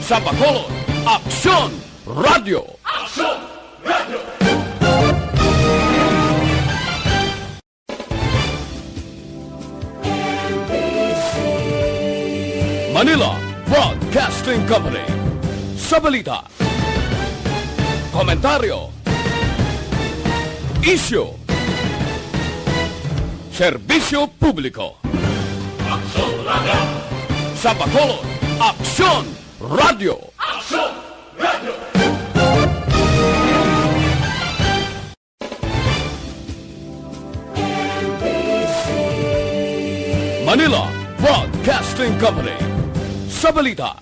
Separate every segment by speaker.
Speaker 1: Sa Bacolod, Aksyon Radio!
Speaker 2: Aksyon Radio!
Speaker 1: Manila Broadcasting Company. Sa balita, komentaryo, isyu, serbisyo publiko.
Speaker 2: Aksyon Radio!
Speaker 1: Sa Bacolod, Aksyon Radio!
Speaker 2: Aksyon Radio!
Speaker 1: Manila Broadcasting Company. Sa balita,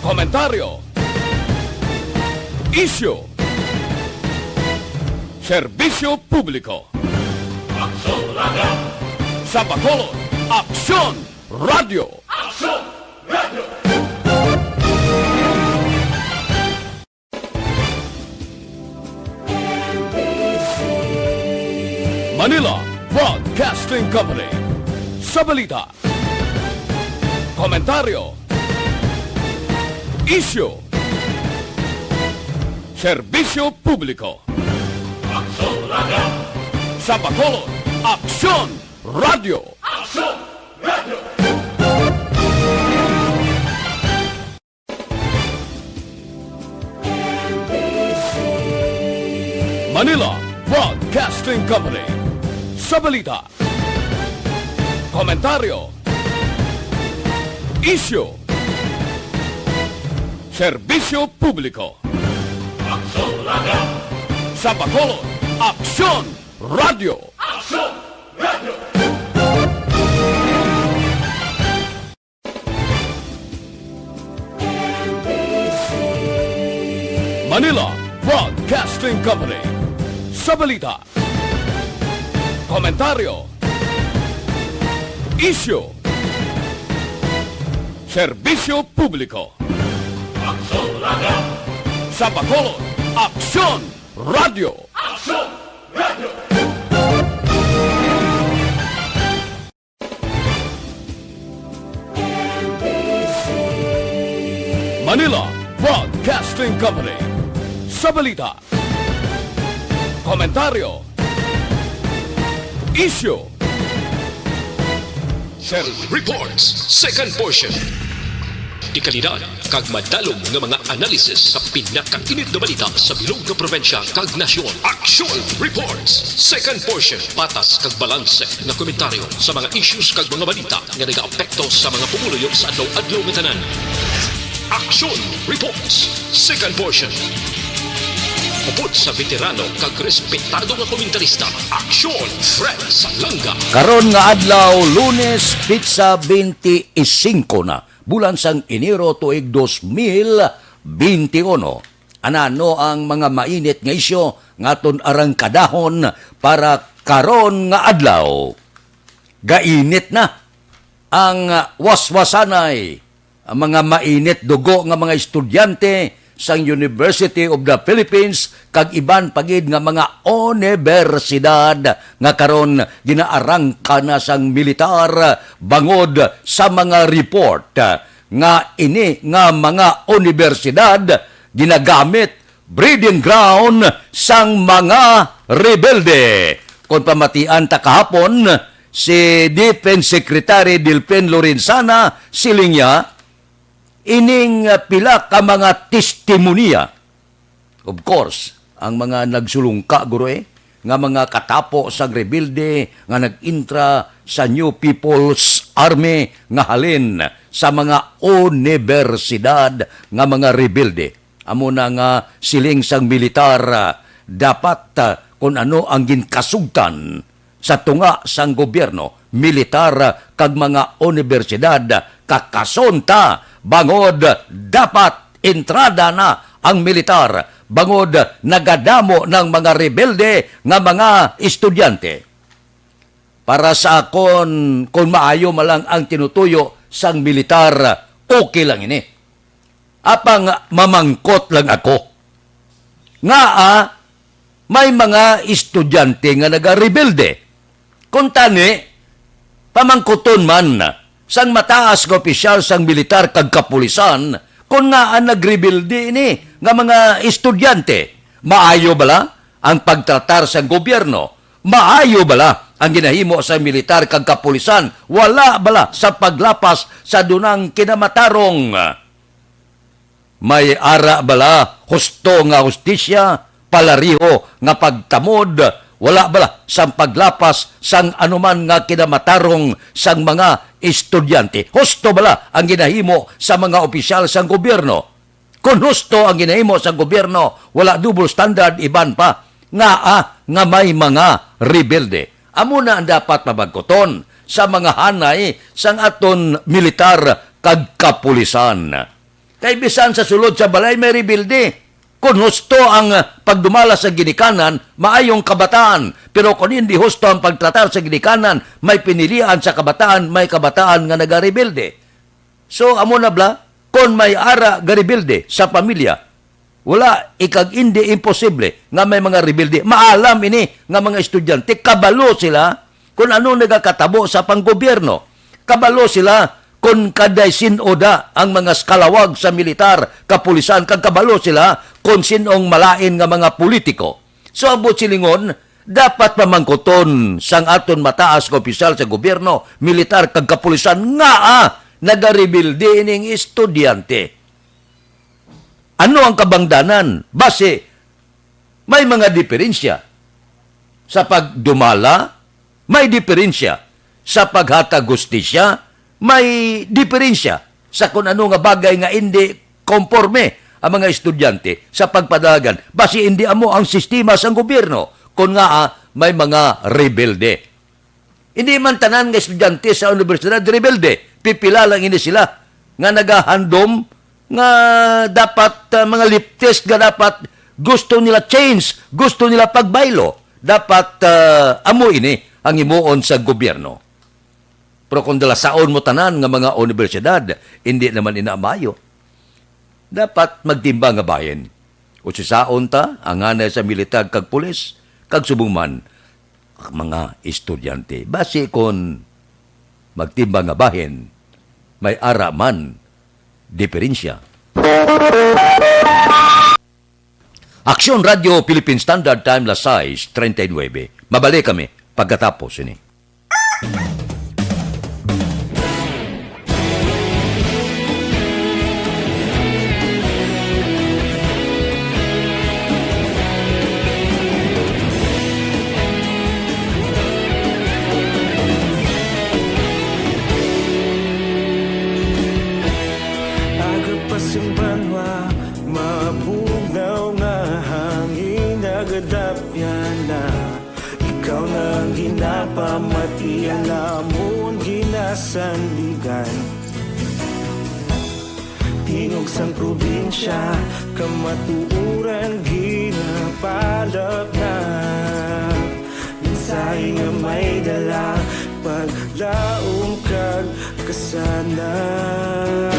Speaker 1: komentaryo, isyu, serbisyo publiko.
Speaker 2: Aksyon Radio!
Speaker 1: Sa Bacolod, Aksyon Radio!
Speaker 2: Aksyon Radio!
Speaker 1: Manila Broadcasting Company. Sa balita, komentaryo, isyu, serbisyo publiko.
Speaker 2: Aksyon Radio!
Speaker 1: Sa Bacolod, Aksyon Radio!
Speaker 2: Aksyon Radio!
Speaker 1: Manila Broadcasting Company. Sa balita, komentaryo, isyu, serbisyo publiko.
Speaker 2: Aksyon Radio!
Speaker 1: Sa Bacolod, Aksyon Radio!
Speaker 2: Aksyon Radio!
Speaker 1: Manila Broadcasting Company. Sa balita, komentaryo, isyu, serbisyo publiko.
Speaker 2: Aksyon Radio!
Speaker 1: Sa Bacolod, Aksyon Radio!
Speaker 2: Aksyon Radio!
Speaker 1: Manila Broadcasting Company. Sa balita, komentaryo, isyu,
Speaker 3: Reports, second portion. Di kalidad, kag madalong nga mga analisis sa pinakainit na balita sa bilog na probensya kag nasyon. Action Reports, second portion. Patas kag balanse na komentaryo sa mga issues kag mga balita nga nagaapekto sa mga pumuluyo sa adlaw-adlaw nga tanan. Action Reports, second portion. Upod sa veterano kag respetado nga komentarista, Aksyon Fred Salanga.
Speaker 4: Karon nga adlaw, Lunes, pizza 25 na, bulan sang Enero tuig 2021. Anano ang mga mainit nga isyo ngaton arang kadahon para karon nga adlaw. Gainit na ang waswasanay, ang mga mainit dugo nga mga estudyante sang University of the Philippines kag iban pagid nga mga universidad nga karon ginaarangka na sang militar bangod sa mga report nga ini nga mga universidad ginagamit breeding ground sang mga rebelde. Kung pamatian ta kahapon si Defense Secretary Delpen Lorenzana siling niya ining pila ka mga testimonya. Of course, ang mga nagsulungka, guro nga mga katapo sa rebelde nga nag-intra sa New People's Army nga halin sa mga universidad nga mga rebelde. Amo na nga siling sang militar dapat kung ano ang ginkasugtan sa tunga sang gobyerno, militar kag mga universidad kakasonta bangod dapat entrada na ang militar bangod nagadamo ng mga rebelde nga mga estudyante. Para sa akon, kung maayo malang ang tinutuyo sang militar, okay lang ini. Apang mamangkot lang ako. Nga may mga estudyante nga naga-rebelde. Kung tani, pamangkuton man sang mataas nga opisyal sang militar kag kapulisan kun nga ang nagrebilde ini nga mga estudyante. Maayo bala ang pagtratar sa gobyerno? Maayo bala ang ginahimo sa militar kag kapulisan? Wala bala sa paglapas sa dunang kinamatarong? May ara bala husto nga hustisya, palariho nga pagtamod? Wala bala sa paglapas sang anuman nga kinamatarong sang mga estudyante? Husto bala ang ginahimo sa mga opisyal sang gobyerno? Kung husto ang ginahimo sa gobyerno, wala double standard, iban pa nga may mga rebelde. Amo na ang dapat mabagkoton sa mga hanay sang aton militar kag kapulisan. Kay bisan sa sulod sa balay may rebelde. Kung husto ang pagdumala sa ginikanan, maayong kabataan. Pero kung hindi husto ang pagtratar sa ginikanan, may pinilian sa kabataan, may kabataan nga nagarebelde. So, amo na bla, kung may ara garebelde sa pamilya, wala ikag hindi imposible nga may mga rebelde. Maalam ini nga mga estudyante, kabalo sila kung ano nagakatabo sa panggobyerno. Kabalo sila kung kaday sinoda ang mga skalawag sa militar, kapulisan, kag kabalo sila kung sinong malain nga mga politiko. So, abot silingon, dapat pamangkoton sang aton mataas nga opisyal sa gobyerno, militar, kag kapulisan, nga nagarebilde ining estudyante. Ano ang kabangdanan? Base, may mga diferensya sa pagdumala, may diferensya sa paghatag hustisya, may diferensya sa kung ano nga bagay nga hindi konforme ang mga estudyante sa pagpadalagan. Base hindi amo ang sistema sa gobyerno kung nga may mga rebelde. Hindi man tanan nga estudyante sa universidad rebelde. Pipila lang ini sila nga nagahandom nga dapat mga lip test nga dapat gusto nila change, gusto nila pagbaylo. Dapat amo ini ang imuon sa gobyerno. Pero kung dalasaon mo tanan nga mga universidad, hindi naman inaamayo. Dapat magtimbang nga bayan. O sisaon ta, ang anay sa militar kag pulis, kag subungman, ang mga estudyante. Base kung magtimbang nga bayan, may araman, diferensya. Aksyon Radio Philippine Standard Time las 6:39. Mabalik kami pagkatapos ini.
Speaker 5: Simbanwa, mabugnaw nga hangin nagadapyan na ikaw nang ginapamatian namon ginasandigan. Tingog sang probinsya, kamatuuran ginapalap na minsay nga may dala paglaom kag kasanag.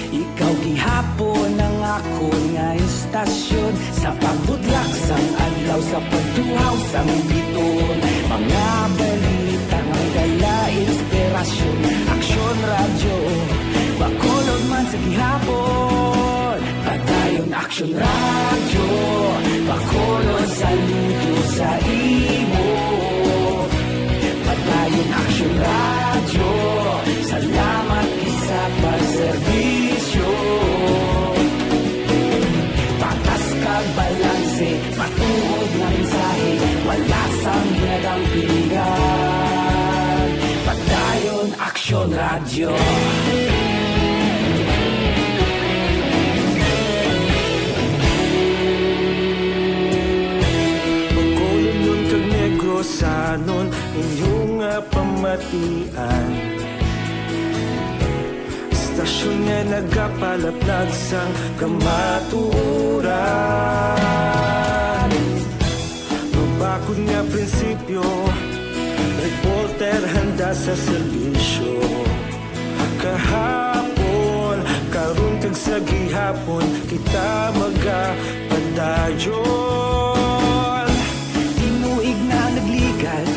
Speaker 5: Ikaw gihapon ang ako nga istasyon sa pagbudlak sang adlaw sa pagduhaw sang biton. Mga balita nga dala inspirasyon, Aksyon Radio bakolod man sa gihapon. Padayon Aksyon Radio bakolod saludo sa imo. Padayon Aksyon Radio, salamat sa pagserbisyo. Patas kag balanse, matuod na mensahe, wala sang ginadang pilihan. Pagdayon Aksyon Radio. Pagkulong nun kag negros sanon, inyong pamatian. Stasyon nga nagapalaplag sang kamaturan. Mabakod nga prinsipyo, reporter handa sa serbisyo. Kahapon, karun kag sa gihapon, kita magapadayon. Tinuig na nagligal,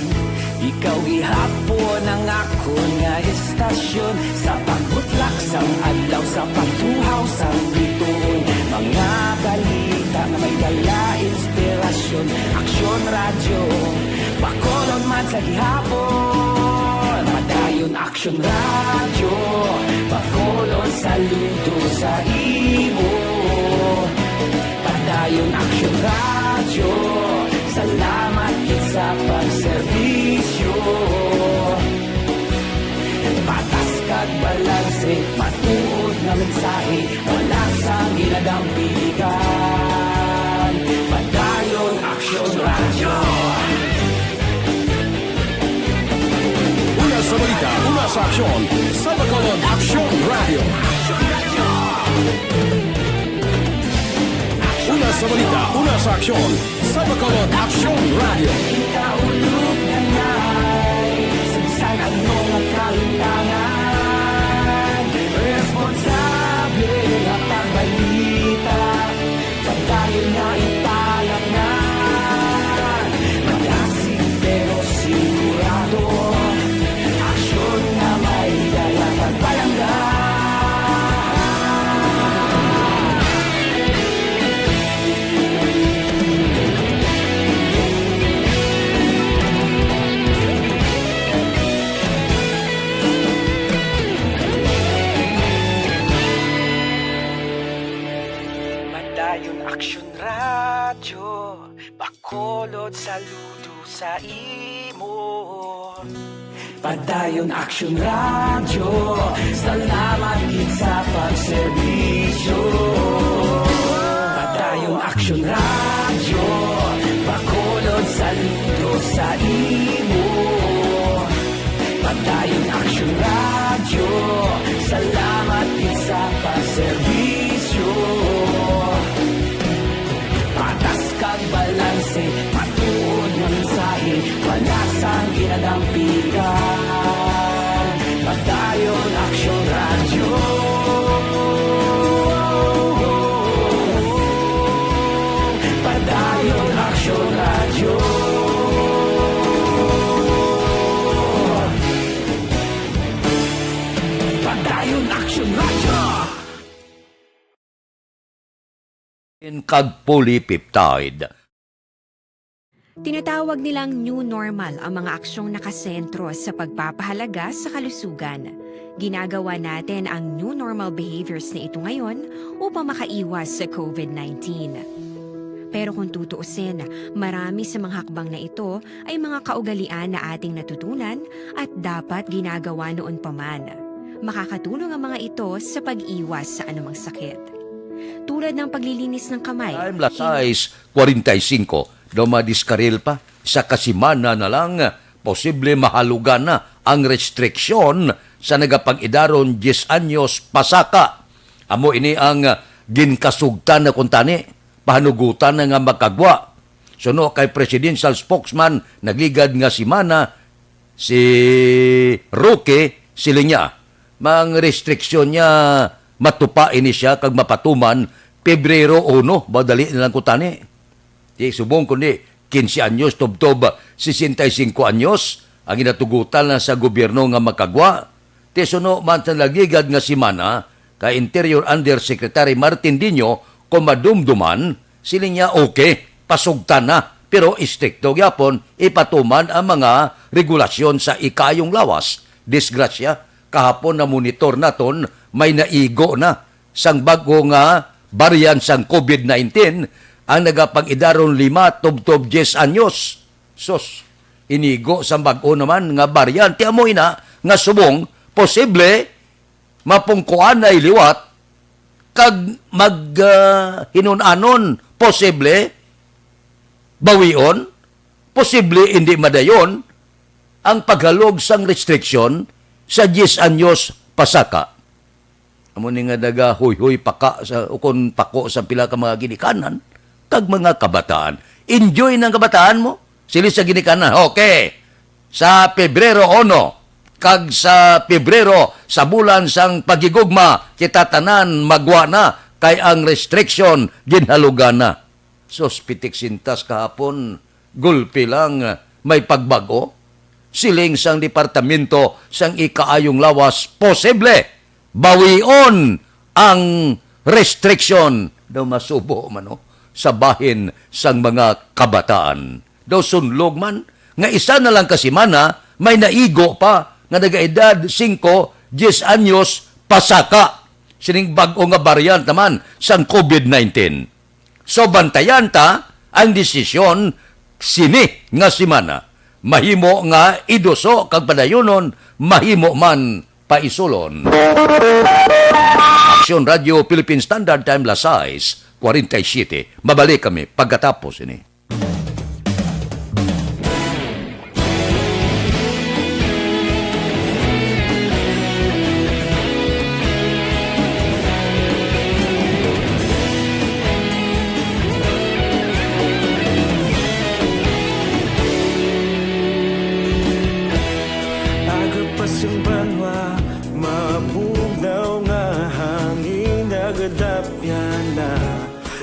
Speaker 5: ikaw gihapon ang ako nga istasyon sa pagbutlak sang adlaw sa pagtuhaw sang bituon mga balita na may dala inspirasyon aksyon radyo bakolon man sa gihapon padayon aksyon radyo bakolon saludo sa imo padayon aksyon radyo salamat kit sa pagserbisyo patas kag balanse matuod nga mensahe wala sang ginadampigan padayon aksyon radyo
Speaker 1: Una sa balita, una sa aksyon. Sa Bacolod Aksyon Radio. Una sa balita, una sa aksyon. Sa Bacolod Aksyon Radio.
Speaker 5: Kaulog na na'y Sagsang ano nga kalintangan Responsable nga pagbalita Pagdayon na ipalag na Magasig pero sigurado Aksyon na may dala pagpalanggan Padayon aksyon radyo Bacolod saludo sa imo Padayon aksyon radyo Salamat gid sa pagserbisyo Padayon aksyon radyo Bacolod saludo sa imo Padayon aksyon radyo Salamat gid sa pagserbisyo patas kag balanse matuod nga mensahe wala sang ginadampigan padayon aksyon radyo padayon aksyon radyo padayon aksyon radyo
Speaker 4: Kag polypeptide.
Speaker 6: Tinatawag nilang new normal ang mga aksyong nakasentro sa pagpapahalaga sa kalusugan. Ginagawa natin ang new normal behaviors na ito ngayon upang makaiwas sa COVID-19. Pero kung tutuusin, marami sa mga hakbang na ito ay mga kaugalian na ating natutunan at dapat ginagawa noon pa man. Makakatulong ang mga ito sa pag-iwas sa anumang sakit. Tulad ng paglilinis ng kamay.
Speaker 4: Time la size 45. Dumadiskaril pa. Sa kasimana na lang, posible mahalugan na ang restriksyon sa nagapag-idaron 10 anyos pasaka. Amo ini ang ginkasugtan na kuntani. Pahanugutan na nga makagwa. Suno kay presidential spokesman, nagligad nga simana, si Roque Silinya. Mang restriksyon niya matupain ni siya kag mapatuman Pebrero 1, badali nilang kutani. Di subong kundi 15 anyos, tubtob 65 anyos, ang inatugutan na sa gobyerno nga makagwa. Di suno man sa nagligad nga simana, kay Interior Undersecretary Martin Dino, kung madumduman, sila niya okay, pasugtan na, pero istrikto gyapon ipatuman ang mga regulasyon sa ikayong lawas. Disgrasya, kahapon na monitor naton, may naigo na sang bago nga variant sang COVID-19 ang nagapag-idaron 5 tubtob 10 anyos. Sos, inigo sang bago naman nga variant. Tiamoy na nga subong, posible mapungkuan na iliwat kag hinunanon, posible bawion, posible hindi madayon ang paghalog sang restriction sa 10 anyos pasaka. Amo ni nga daga huy-huy paka sa ukon pako sa pila ka mga ginikanan kag mga kabataan. Enjoy ng kabataan mo. Sili sa ginikanan. Okay. Sa Pebrero 1 kag sa Pebrero sa bulan sang pagigugma kita tanan magwa na kay ang restriction ginhalugan na. Sos pitik sintas kahapon gulpi lang may pagbago. siling sang departamento sang ikaayong lawas posible bawion ang restriction daw masubo man sa bahin sang mga kabataan. Daw sunlog man nga isa na lang kasimana may naigo pa nga nagaedad 5, 10 anyos pasaka sining bag-o nga variant naman sang COVID-19. So bantayan ta ang desisyon sini nga simana. Mahimo nga iduso kag padayonon, mahimo man paisulon. Aksyon Radio Philippine Standard Time las 6:47. Mabalik kami pagkatapos ini.
Speaker 7: Agapasumbanwa, mabugnaw nga hangin nagadapyan na.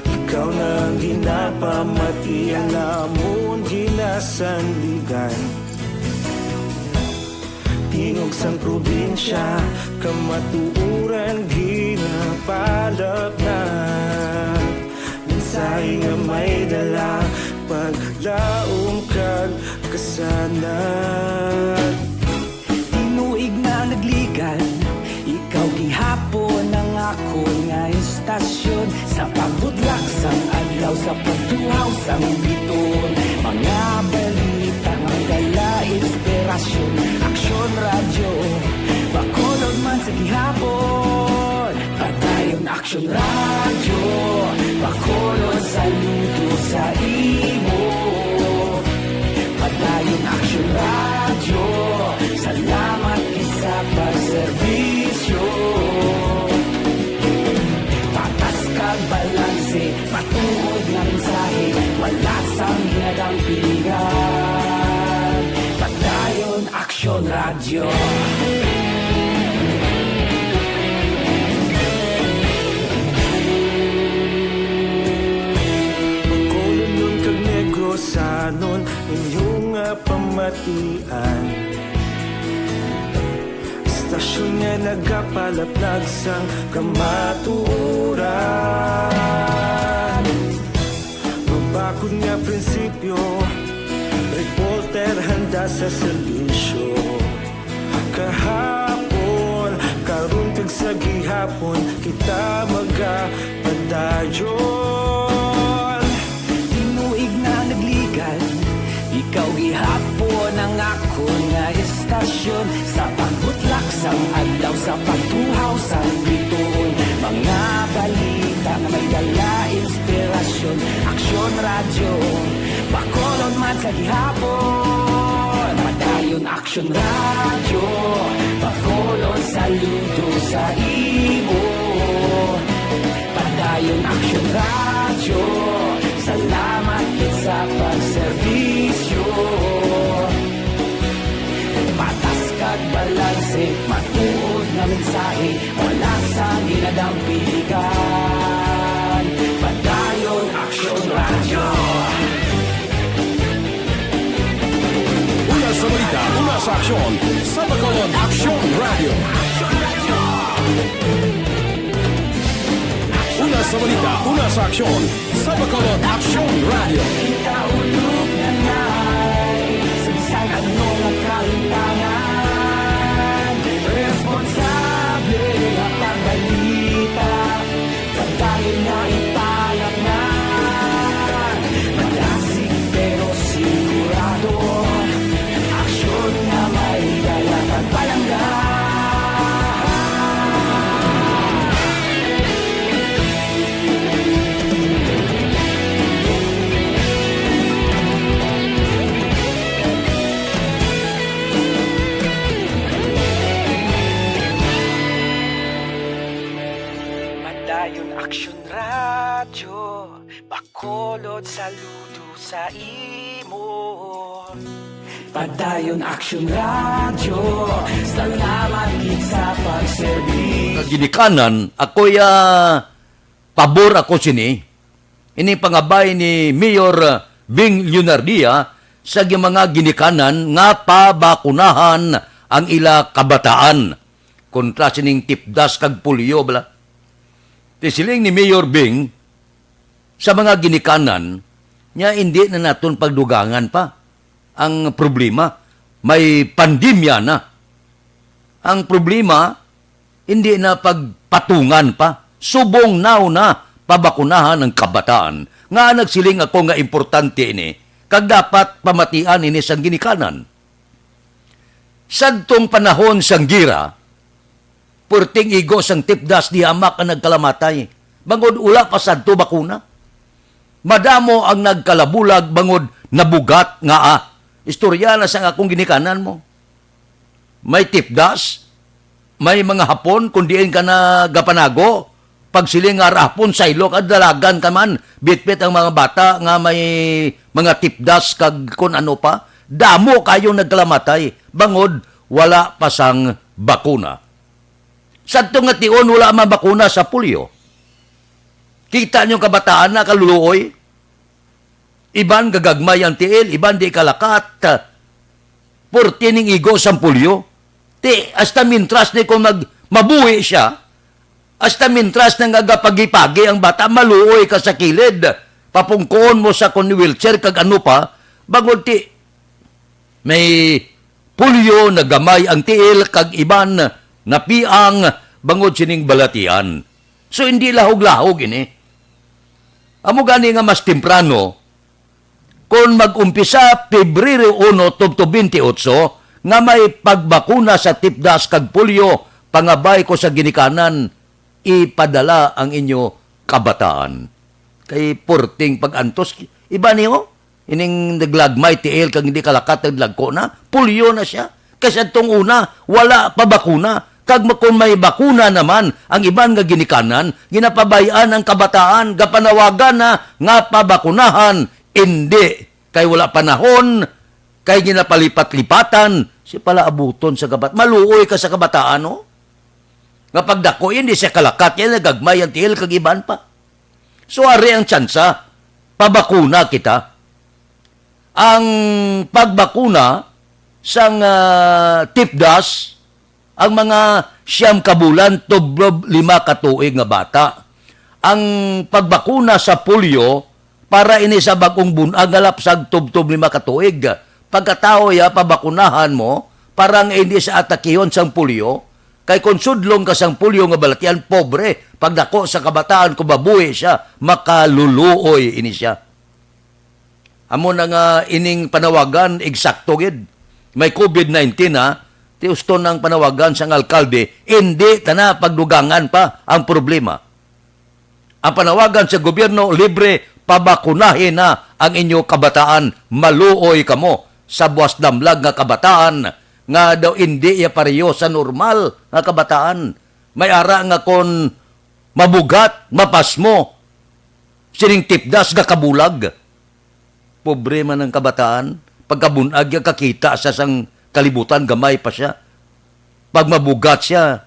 Speaker 7: Ikaw nang ginapamati ang amon ginasandigan. Tingog sang probinsya, kamatuuran ginapalap na. Mensahe nga may dala, paglaong kag kasanan.
Speaker 5: Tinuig na nagligan, ikaw gihapon ang ako nga estasyon. Sa pagbutlak sang adlaw, sa pagtuhaw sang biton. Mga balita, magdala, inspirasyon. Aksyon radyo, bakolod man sa gihapon. Padayon aksyon radyo, bakolod saludo sa imo. Padayon aksyon radyo, salamat sa pagserbisyo. Patas kag balanse, patuod nga mensahe, wala sang ginadang pilihan. Padayon aksyon radyo.
Speaker 7: Pagkulong nun kag negrosanon, inyong nga pamatian. Istasyon nga nagapalaplag sang kamatuuran. Mabakod nga prinsipyo, reporter handa sa serbisyo. Kahapon, karon kag sa gihapon, kita magapadayon.
Speaker 5: Tinuig na nagligan, ikaw gihapon ang ako nga estasyon. Sa pagbutlak sang adlaw, sa pagtuhaw sang biton. Mga balita nga may dala, inspirasyon. Aksyon radyo, bakolon man sa gihapon. Padayon aksyon radyo, bakolon saludo sa imo. Padayon aksyon radyo, salamat kit sa pagserbisyo. Patas kag balanse, matuod na mensahe, wala sa ginadang piligan. Padayon aksyon radyo.
Speaker 1: Una sa balita, una sa aksyon. Sa Bacolod, Aksyon Radio. Una sa balita, una sa aksyon. Sa Bacolod, Aksyon Radio.
Speaker 5: Kaulog na na'y sagsang ano ang kaintangan. Responsable ang pagbalita, pagdayon na ipalak na. Malasig pero sigurado, aksyon na may dala pagpalangga. Padayon aksyon radyo, bakolod saludo sa imo. Padayon aksyon radyo, salamat kit sa pagserbisyo.
Speaker 4: Ginikanan ako'y pabor ako sini ini pangabay ni Mayor Bing Leonardia sa mga ginikanan nga pabakunahan ang ila kabataan kontra sining tipdas kag pulyo bala. Tisiling ni Mayor Bing sa mga ginikanan nya hindi na naton pagdugangan pa ang problema. May pandemya na. Ang problema hindi na pagpatungan pa. Subong now na pabakunahan ng kabataan. Nga nagsiling ako nga importante ini kag dapat pamatian ini sang ginikanan. Sadtong panahon sang gira, purting igo sang tipdas di amak ang nagkalamatay. Bangod ula pa sadto bakuna. Madamo ang nagkalabulag bangod nabugat nga istorya na sang akong ginikanan mo. May tipdas, may mga hapon kundiin ka na gapanago, pagsiling nga rapon sa ilok at dalagan ka man, bitbit ang mga bata nga may mga tipdas kag kun ano pa, damo kayong nagkalamatay, bangod wala pa sang bakuna. Sadto nga tion wala man bakuna sa pulyo. Kita nyo kabataan na kaluluoy, iban gagagmay ang tiil, iban di kalakat, purtining igo sa pulyo, ti hasta mintras ni kung mabuhi siya, hasta mintras nang agapagipagi ang bata, maluoy ka sa kilid, papungkoon mo sa kung wheelchair kag ano pa, bangod ti may pulyo na gamay ang tiil kag iban na piang bangod sining balatian. So hindi lahog-lahog ini. Amo gani nga mas temprano, kung mag-umpisa Pebrero 1, 2028, nga may pagbakuna sa tipdas kag pulyo, pangabay ko sa ginikanan, ipadala ang inyo kabataan. Kay purting pag-antos, iba niyo, ining naglagmay tiil kag hindi kalakat naglagko na, pulyo na siya. Kasi itong una, wala pa bakuna. Kag kung may bakuna naman, ang iban nga ginikanan, ginapabayaan ang kabataan, gapanawagan na nga pabakunahan, hindi. Kay wala panahon, kay ginapalipat-lipatan, si pala abuton sa kabataan. Maluoy ka sa kabataan, no? Nga pagdako, hindi siya kalakat, yan nagagmay ang tiil, kag iban pa. So, ari ang tsansa, pabakuna kita. Ang pagbakuna sang tipdas, ang mga siyam kabulan, tublob 5 katuig nga bata. Ang pagbakuna sa polio, para ini sa bagong bunag, galapsag tubtob 5 katuig. Pagkatao ya, pabakunahan mo, parang hindi sa atakiyon sang polio, kay konsudlong ka sang polio nga balatian, pobre, pagdako sa kabataan, kubabuhi siya, makaluluoy ini siya. Amo na nga ining panawagan, eksakto gid. May COVID-19 ha, ti gusto ng panawagan sang alkalde, hindi tana pagdugangan pa ang problema. Ang panawagan sa gobyerno, libre, pabakunahin na ang inyo kabataan, maluoy kamo sa buwas damlag nga kabataan, nga daw hindi ya pareho sa normal nga kabataan. May ara nga kon mabugat, mapasmo, sining tipdas nga kabulag. Pobre man ang kabataan, pagkabunag ya kakita sa sang kalibutan, gamay pa siya. Pag mabugat siya,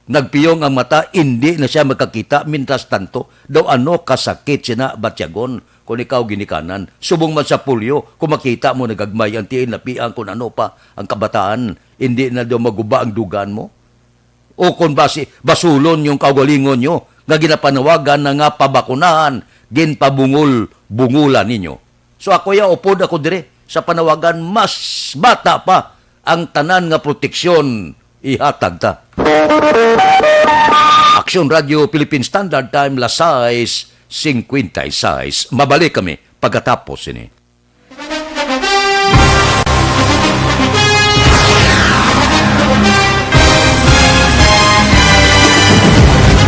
Speaker 4: nagpiyong ang mata, hindi na siya magkakita, mintas tanto, daw ano kasakit siya na batyagon kung ikaw ginikanan. Subong man sa pulyo, kung makita mo nagagmay ang tiil, napiang kung ano pa ang kabataan, hindi na daw maguba ang dugan mo. O kung basulon yung kagalingon nyo, nga ginapanawagan na nga pabakunahan, ginpabungol-bungulan ninyo. So ako ya, upod ako dire, sa panawagan, mas bata pa ang tanan nga proteksyon ihatag ta. Aksyon Radio Philippine Standard Time, las 6:56. Mabalik kami pagkatapos ini.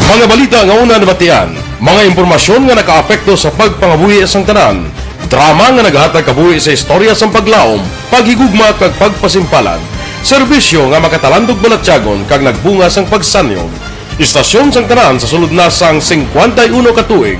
Speaker 8: Mga balita nga una nabatian, mga impormasyon nga nakaapekto sa pagpangabuhi sang tanan, drama nga naghatag kabuhi sa istorya sang paglaom, paghigugma kag pagpasimpalan, serbisyo nga makatalandog balatyagon kag nagbunga sang pagsanyog, istasyon sang tanan sa sulod na sang 51 katuig,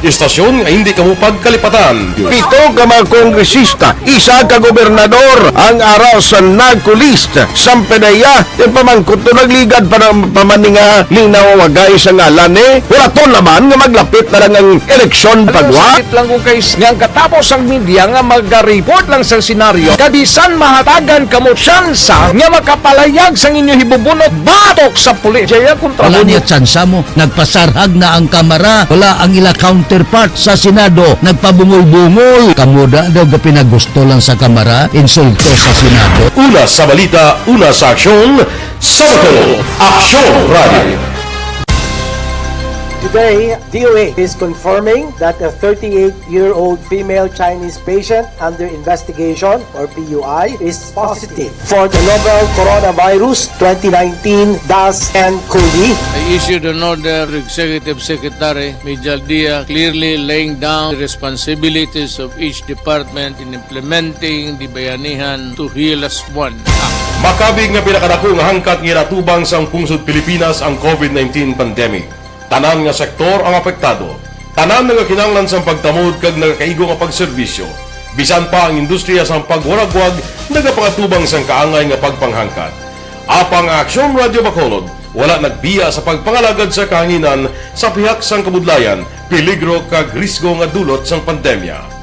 Speaker 8: Istasyon nga hindi kamo pagkalipatan.
Speaker 9: 7 ka mga kongresista, 1 ka gobernador ang araw sa nagkulist sa pedaya yung pamangkot to nagligad para pamaninga linaw wagay sa ngalan wala to naman nga maglapit na lang ang eleksyon pagwa lang kung kayo nga katapos ang media nga mag-report lang sa senaryo kabisan mahatagan kamo tsansa nga makapalayag sa inyo hibubunot batok sa pulis kaya kontra
Speaker 4: Wala niya tsansa mo. Nagpasarhag na ang kamera. Wala ang ila counterpart sa Senado. Nagpabungol-bungol. Kamuda daw ga pinagusto lang sa kamera. Insulto sa Senado.
Speaker 8: Una sa balita, una sa aksyon, Sabado, Aksyon Radio.
Speaker 10: Today, DOA is confirming that a 38-year-old female Chinese patient under investigation, or PUI, is positive for the novel coronavirus 2019 DAS-CoV.
Speaker 11: I issued an order to Executive Secretary Major Dia clearly laying down the responsibilities of each department in implementing the Bayanihan to Heal as One Act.
Speaker 8: Makabig nga pinakadako nga hangkat nga natubang sa pungsod Pilipinas ang COVID-19 pandemic. Tanan nga sektor ang apektado. Tanan nga kinahanglan sa pagtamod kag nagakaigo nga pagserbisyo. Bisan pa ang industriya sa pagwaragwag nagapangatubang sang kaangay nga pagpanghangkat. Apang Aksyon Radio Bacolod wala nagbiya sa pagpangalagad sa kahanginan sa pihak sang kabudlayan, peligro kag risgo nga dulot sang pandemya.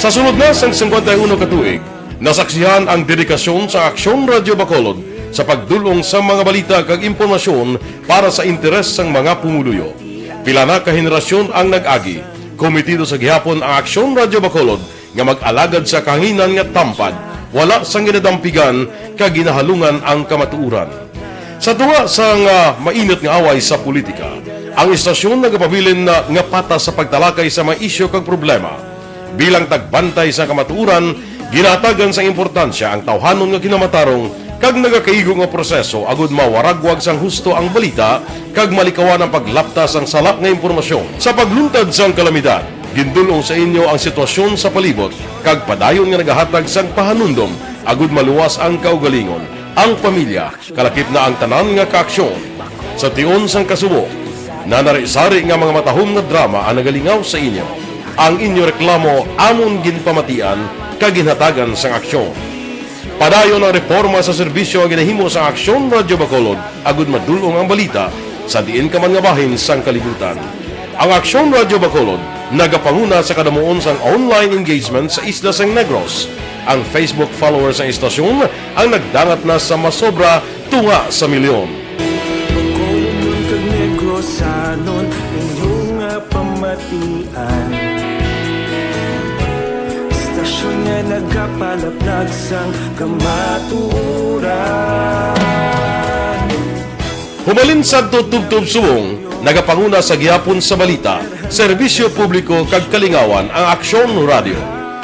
Speaker 8: Sa sunod na sang 51 katuig, nasaksihan ang dedikasyon sa Aksyon Radio Bacolod sa pagdulong sa mga balita kag impormasyon para sa interes sang mga pumuluyo. Pila na ka henerasyon ang nag-agi, komitido sa gihapon ang Aksyon Radio Bacolod nga mag-alagad sa kahanginan nga tampad, wala sang ginadampigan kag ginahalungan ang kamatuuran. Sa tunga sang mainit nga away sa politika, ang istasyon nagapabilin na nga patas sa pagtalakay sa mga isyu kag problema. Bilang tagbantay sa kamatuuran, ginatagan sa importansya ang tawhanon nga kinamatarong kag nagakaigo nga proseso agud mawaragwag sang husto ang balita kag malikawan ang paglaptas ang salak nga impormasyon. Sa pagluntad sang kalamidad, gindulong sa inyo ang sitwasyon sa palibot kag padayon nga nagahatag sang pahanundom agud maluwas ang kaugalingon, ang pamilya, kalakip na ang tanan nga kaaksyon. Sa tion sang kasubo, nanari-sari nga mga matahom nga drama ang nagalingaw sa inyo. Ang inyo reklamo amon ginpamatian kaginhatagan sang aksyon. Padayon ang reforma sa serbisyo ang ginahimo sa Aksyon Radio Bacolod agud madulong ang balita sa diin ka man nga bahin sang kalibutan. Ang Aksyon Radio Bacolod nagapanguna sa kadamuon sang online engagement sa isla sang Negros. Ang Facebook followers sa istasyon ang nagdangat na sa masobra tunga sa milyon.
Speaker 7: Bacolod kag Negros anon inyong pamatian. Stasyon nga nagapalaplag sang kamaturan.
Speaker 8: Humalin sa tutubtub suwong, nagapanguna sa gihapon sa balita, serbisyo publiko kag kalingawan ang Aksyon Radio.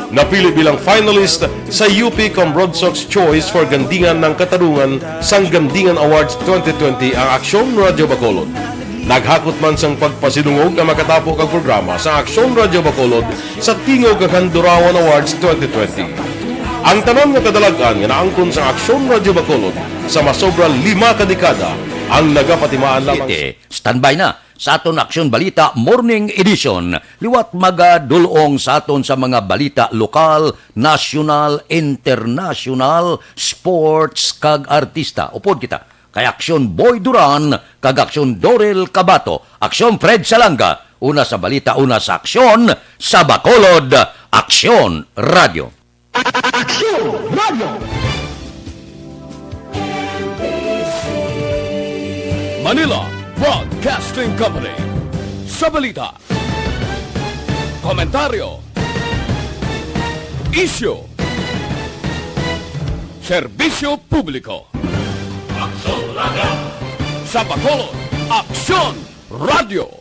Speaker 8: Napili bilang finalist sa UP Combrodsok's Choice for Gandingan ng Katarungan sang Gandingan Awards 2020 ang Aksyon Radio Bacolod. Naghakot man sang pagpasidungog ang makatapo kag programa sa Aksyon Radio Bacolod sa Tingog kag Handurawan Awards 2020. Ang tanan nga kadalagan nga naangkon sa Aksyon Radio Bacolod sa masobra 5 ka dekada ang nagapatimaan lamang.
Speaker 4: Standby na sa aton Aksyon Balita Morning Edition. Liwat magadulong sa aton sa mga balita lokal, national, international, sports kag artista. Upod kita kay Aksyon Boy Duran kag Aksyon Dorel Cabato, Aksyon Fred Salanga, una sa balita, una sa aksyon sa Bacolod, Aksyon Radio.
Speaker 1: Aksyon Radio! Manila Broadcasting Company. Sa balita, komentaryo, isyu, serbisyo publiko.
Speaker 2: Aksyon Radio!
Speaker 1: Sa Bacolod, Aksyon Radio!